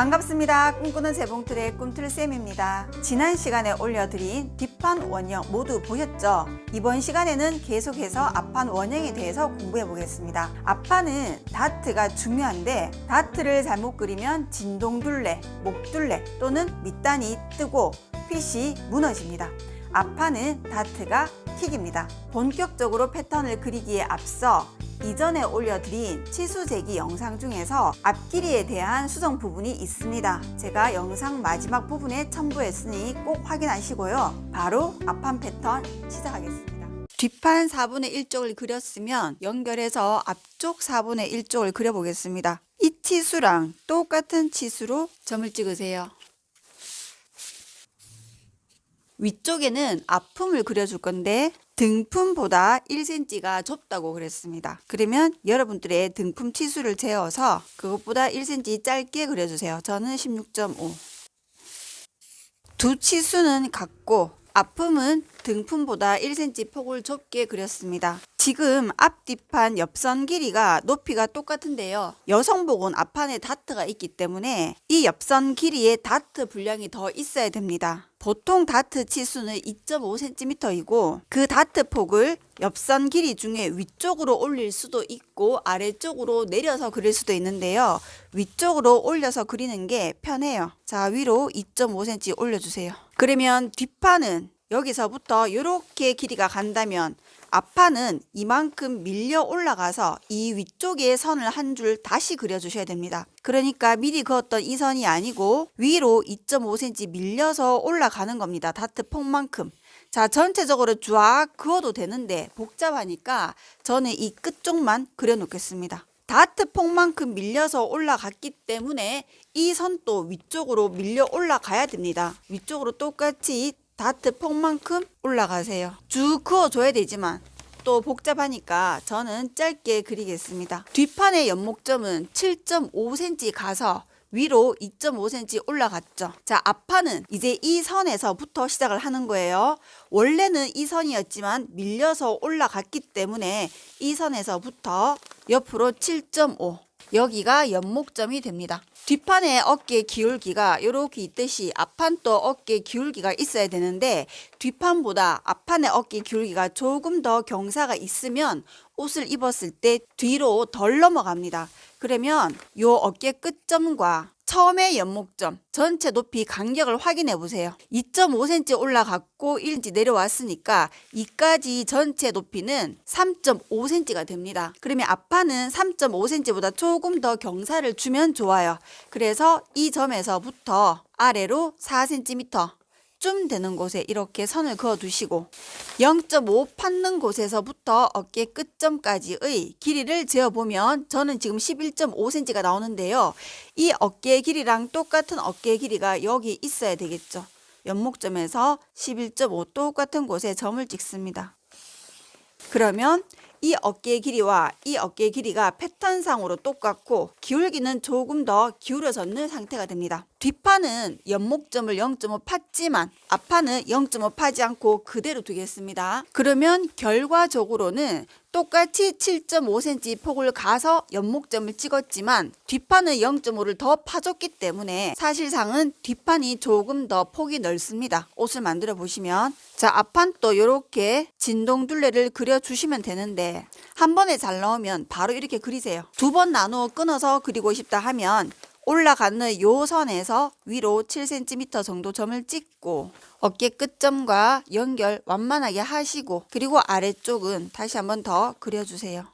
반갑습니다. 꿈꾸는 재봉틀의 꿈틀쌤입니다. 지난 시간에 올려드린 뒷판 원형 모두 보셨죠? 이번 시간에는 계속해서 앞판 원형에 대해서 공부해 보겠습니다. 앞판은 다트가 중요한데 다트를 잘못 그리면 진동둘레, 목둘레 또는 밑단이 뜨고 핏이 무너집니다. 앞판은 다트가 킥입니다. 본격적으로 패턴을 그리기에 앞서 이전에 올려드린 치수재기 영상 중에서 앞길이에 대한 수정 부분이 있습니다. 제가 영상 마지막 부분에 첨부했으니 꼭 확인하시고요. 바로 앞판 패턴 시작하겠습니다. 뒷판 4분의 1쪽을 그렸으면 연결해서 앞쪽 4분의 1쪽을 그려보겠습니다. 이 치수랑 똑같은 치수로 점을 찍으세요. 위쪽에는 앞품을 그려줄 건데 등품보다 1cm가 좁다고 그랬습니다. 그러면 여러분들의 등품 치수를 재어서 그것보다 1cm 짧게 그려주세요. 저는 16.5. 두 치수는 같고 앞품은 등품보다 1cm 폭을 좁게 그렸습니다. 지금 앞뒷판 옆선 길이가 높이가 똑같은데요. 여성복은 앞판에 다트가 있기 때문에 이 옆선 길이에 다트 분량이 더 있어야 됩니다. 보통 다트 치수는 2.5cm이고 그 다트 폭을 옆선 길이 중에 위쪽으로 올릴 수도 있고 아래쪽으로 내려서 그릴 수도 있는데요. 위쪽으로 올려서 그리는 게 편해요. 자, 위로 2.5cm 올려주세요. 그러면 뒷판은 여기서부터 이렇게 길이가 간다면 앞판은 이만큼 밀려 올라가서 이 위쪽에 선을 한 줄 다시 그려주셔야 됩니다. 그러니까 미리 그었던 이 선이 아니고 위로 2.5cm 밀려서 올라가는 겁니다. 다트 폭만큼. 자, 전체적으로 쫙 그어도 되는데 복잡하니까 저는 이 끝쪽만 그려놓겠습니다. 다트 폭만큼 밀려서 올라갔기 때문에 이 선도 위쪽으로 밀려 올라가야 됩니다. 위쪽으로 똑같이 다트 폭만큼 올라가세요. 쭉 그어줘야 되지만 또 복잡하니까 저는 짧게 그리겠습니다. 뒷판의 연목점은 7.5cm 가서 위로 2.5cm 올라갔죠. 자, 앞판은 이제 이 선에서부터 시작을 하는 거예요. 원래는 이 선이었지만 밀려서 올라갔기 때문에 이 선에서부터 옆으로 7.5 여기가 연목점이 됩니다. 뒷판에 어깨 기울기가 이렇게 있듯이 앞판도 어깨 기울기가 있어야 되는데 뒷판보다 앞판의 어깨 기울기가 조금 더 경사가 있으면 옷을 입었을 때 뒤로 덜 넘어갑니다. 그러면 이 어깨 끝점과 처음의 연목점 전체 높이 간격을 확인해 보세요. 2.5cm 올라갔고 1cm 내려왔으니까 이까지 전체 높이는 3.5cm가 됩니다. 그러면 앞판은 3.5cm보다 조금 더 경사를 주면 좋아요. 그래서 이 점에서부터 아래로 4cm 쯤 되는 곳에 이렇게 선을 그어 두시고 0.5 팠는 곳에서부터 어깨 끝점까지의 길이를 재어보면 저는 지금 11.5cm가 나오는데요. 이 어깨 길이랑 똑같은 어깨 길이가 여기 있어야 되겠죠. 연목점에서 11.5 똑같은 곳에 점을 찍습니다. 그러면 이 어깨 길이와 이 어깨 길이가 패턴상으로 똑같고 기울기는 조금 더 기울어졌는 상태가 됩니다. 뒷판은 연목점을 0.5 팠지만 앞판은 0.5 파지 않고 그대로 두겠습니다. 그러면 결과적으로는 똑같이 7.5cm 폭을 가서 연목점을 찍었지만 뒷판은 0.5를 더 파줬기 때문에 사실상은 뒷판이 조금 더 폭이 넓습니다. 옷을 만들어 보시면 자, 앞판도 이렇게 진동둘레를 그려주시면 되는데 한 번에 잘 나오면 바로 이렇게 그리세요. 두 번 나누어 끊어서 그리고 싶다 하면 올라가는 요 선에서 위로 7cm 정도 점을 찍고 어깨 끝점과 연결 완만하게 하시고 그리고 아래쪽은 다시 한번 더 그려주세요.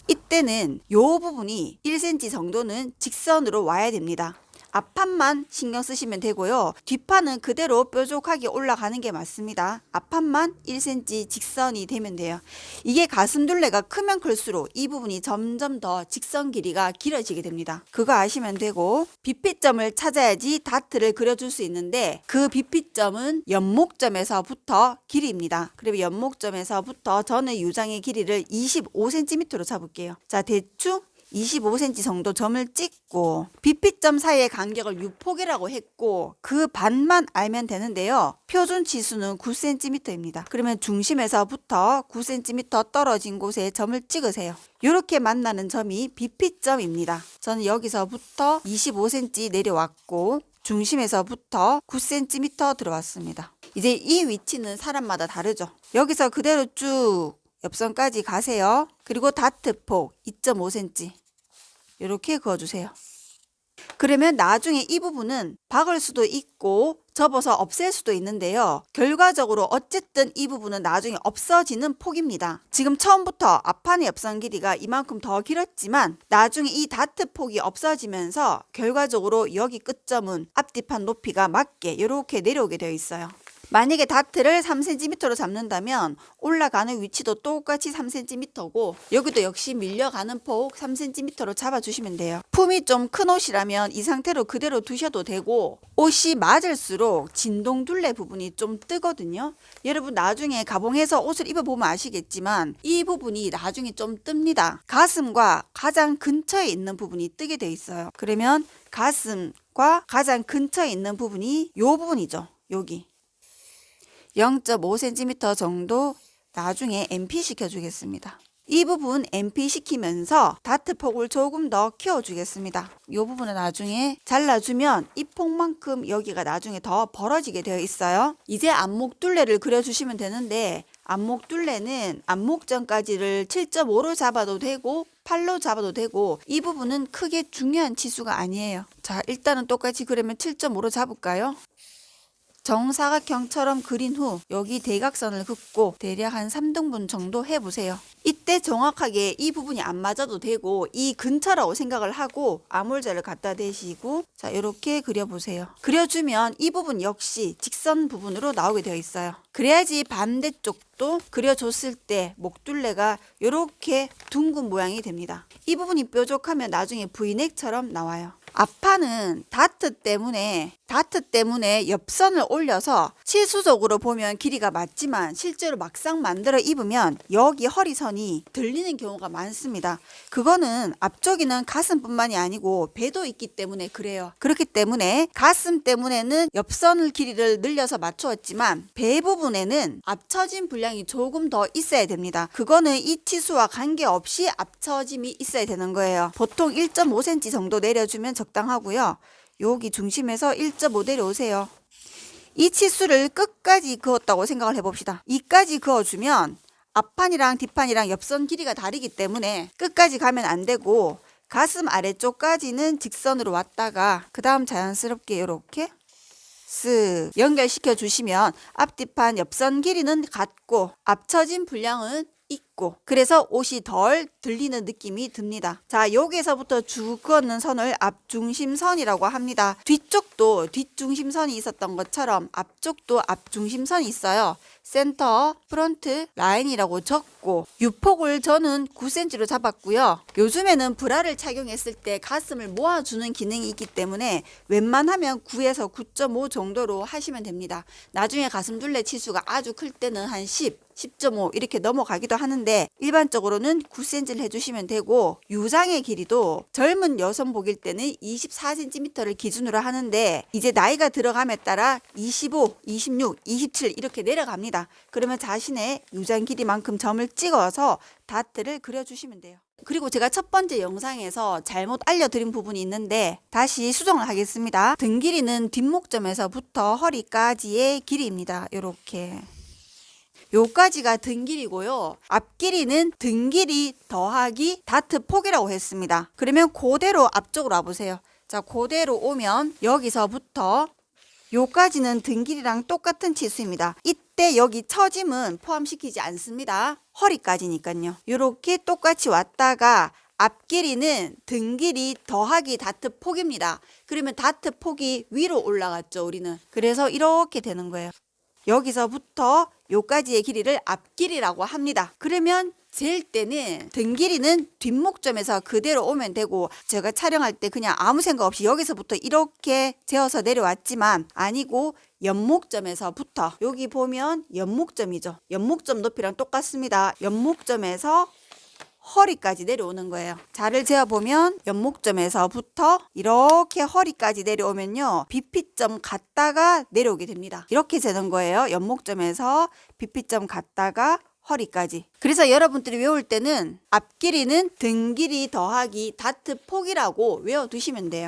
이때는 요 부분이 1cm 정도는 직선으로 와야 됩니다. 앞판만 신경 쓰시면 되고요. 뒷판은 그대로 뾰족하게 올라가는 게 맞습니다. 앞판만 1cm 직선이 되면 돼요. 이게 가슴둘레가 크면 클수록 이 부분이 점점 더 직선 길이가 길어지게 됩니다. 그거 아시면 되고 비피점을 찾아야지 다트를 그려줄 수 있는데 그 비피점은 연목점에서부터 길이입니다. 그리고 연목점에서부터 저는 유장의 길이를 25cm로 잡을게요. 자, 대충 25cm 정도 점을 찍고 비피점 사이의 간격을 6폭이라고 했고 그 반만 알면 되는데요. 표준 치수는 9cm입니다. 그러면 중심에서부터 9cm 떨어진 곳에 점을 찍으세요. 이렇게 만나는 점이 비피점입니다. 저는 여기서부터 25cm 내려왔고 중심에서부터 9cm 들어왔습니다. 이제 이 위치는 사람마다 다르죠. 여기서 그대로 쭉 옆선까지 가세요. 그리고 다트폭 2.5cm 이렇게 그어주세요. 그러면 나중에 이 부분은 박을 수도 있고 접어서 없앨 수도 있는데요. 결과적으로 어쨌든 이 부분은 나중에 없어지는 폭입니다. 지금 처음부터 앞판의 옆선 길이가 이만큼 더 길었지만 나중에 이 다트 폭이 없어지면서 결과적으로 여기 끝점은 앞뒤판 높이가 맞게 이렇게 내려오게 되어 있어요. 만약에 다트를 3cm로 잡는다면 올라가는 위치도 똑같이 3cm고 여기도 역시 밀려가는 폭 3cm로 잡아주시면 돼요. 품이 좀 큰 옷이라면 이 상태로 그대로 두셔도 되고 옷이 맞을수록 진동둘레 부분이 좀 뜨거든요. 여러분 나중에 가봉해서 옷을 입어보면 아시겠지만 이 부분이 나중에 좀 뜹니다. 가슴과 가장 근처에 있는 부분이 뜨게 돼 있어요. 그러면 가슴과 가장 근처에 있는 부분이 이 부분이죠. 여기 0.5cm 정도 나중에 MP 시켜주겠습니다. 이 부분 MP 시키면서 다트 폭을 조금 더 키워주겠습니다. 이 부분은 나중에 잘라주면 이 폭만큼 여기가 나중에 더 벌어지게 되어 있어요. 이제 안목 둘레를 그려주시면 되는데 안목 둘레는 안목점까지를 7.5로 잡아도 되고 8로 잡아도 되고 이 부분은 크게 중요한 치수가 아니에요. 자, 일단은 똑같이 그러면 7.5로 잡을까요? 정사각형처럼 그린 후 여기 대각선을 긋고 대략 한 3등분 정도 해보세요. 이때 정확하게 이 부분이 안 맞아도 되고 이 근처라고 생각을 하고 아몰자를 갖다 대시고 자 이렇게 그려보세요. 그려주면 이 부분 역시 직선 부분으로 나오게 되어 있어요. 그래야지 반대쪽도 그려줬을 때 목둘레가 이렇게 둥근 모양이 됩니다. 이 부분이 뾰족하면 나중에 V넥처럼 나와요. 앞판은 다트 때문에 옆선을 올려서 치수적으로 보면 길이가 맞지만 실제로 막상 만들어 입으면 여기 허리선이 들리는 경우가 많습니다. 그거는 앞쪽에는 가슴뿐만이 아니고 배도 있기 때문에 그래요. 그렇기 때문에 가슴 때문에는 옆선을 길이를 늘려서 맞추었지만 배 부분에는 앞처짐 분량이 조금 더 있어야 됩니다. 그거는 이 치수와 관계없이 앞처짐이 있어야 되는 거예요. 보통 1.5cm 정도 내려주면 적당하고요. 여기 중심에서 1.5 내려오세요. 이 치수를 끝까지 그었다고 생각을 해봅시다. 이까지 그어주면 앞판이랑 뒷판이랑 옆선 길이가 다르기 때문에 끝까지 가면 안 되고 가슴 아래쪽까지는 직선으로 왔다가 그 다음 자연스럽게 이렇게 쓱 연결시켜 주시면 앞뒤판 옆선 길이는 같고 앞처진 분량은 있고 그래서 옷이 덜 들리는 느낌이 듭니다. 자, 여기에서부터 쭉 그었는 선을 앞중심선이라고 합니다. 뒤쪽도 뒷중심선이 있었던 것처럼 앞쪽도 앞중심선이 있어요. 센터 프론트 라인이라고 적고 유폭을 저는 9cm로 잡았고요. 요즘에는 브라를 착용했을 때 가슴을 모아주는 기능이 있기 때문에 웬만하면 9에서 9.5 정도로 하시면 됩니다. 나중에 가슴 둘레 치수가 아주 클 때는 한 10.5 이렇게 넘어가기도 하는데 일반적으로는 9cm를 해주시면 되고 유장의 길이도 젊은 여성복일 때는 24cm를 기준으로 하는데 이제 나이가 들어감에 따라 25, 26, 27 이렇게 내려갑니다. 그러면 자신의 유장 길이만큼 점을 찍어서 다트를 그려주시면 돼요. 그리고 제가 첫 번째 영상에서 잘못 알려드린 부분이 있는데 다시 수정을 하겠습니다. 등 길이는 뒷목점에서부터 허리까지의 길이입니다. 이렇게 요까지가 등 길이고요. 앞 길이는 등 길이 더하기 다트 폭이라고 했습니다. 그러면 그대로 앞쪽으로 와보세요. 자, 그대로 오면 여기서부터 요까지는 등 길이랑 똑같은 치수입니다. 이때 여기 처짐은 포함시키지 않습니다. 허리까지니까요. 이렇게 똑같이 왔다가 앞 길이는 등 길이 더하기 다트 폭입니다. 그러면 다트 폭이 위로 올라갔죠, 우리는. 그래서 이렇게 되는 거예요. 여기서부터 요까지의 길이를 앞길이라고 합니다. 그러면 잴 때는 등 길이는 뒷목점에서 그대로 오면 되고 제가 촬영할 때 그냥 아무 생각 없이 여기서부터 이렇게 재어서 내려왔지만 아니고 옆목점에서부터 여기 보면 옆목점이죠. 옆목점 높이랑 똑같습니다. 옆목점에서 허리까지 내려오는 거예요. 자를 재어보면 연목점에서부터 이렇게 허리까지 내려오면요. BP점 갔다가 내려오게 됩니다. 이렇게 재는 거예요. 연목점에서 BP점 갔다가 허리까지. 그래서 여러분들이 외울 때는 앞 길이는 등 길이 더하기 다트 폭이라고 외워두시면 돼요.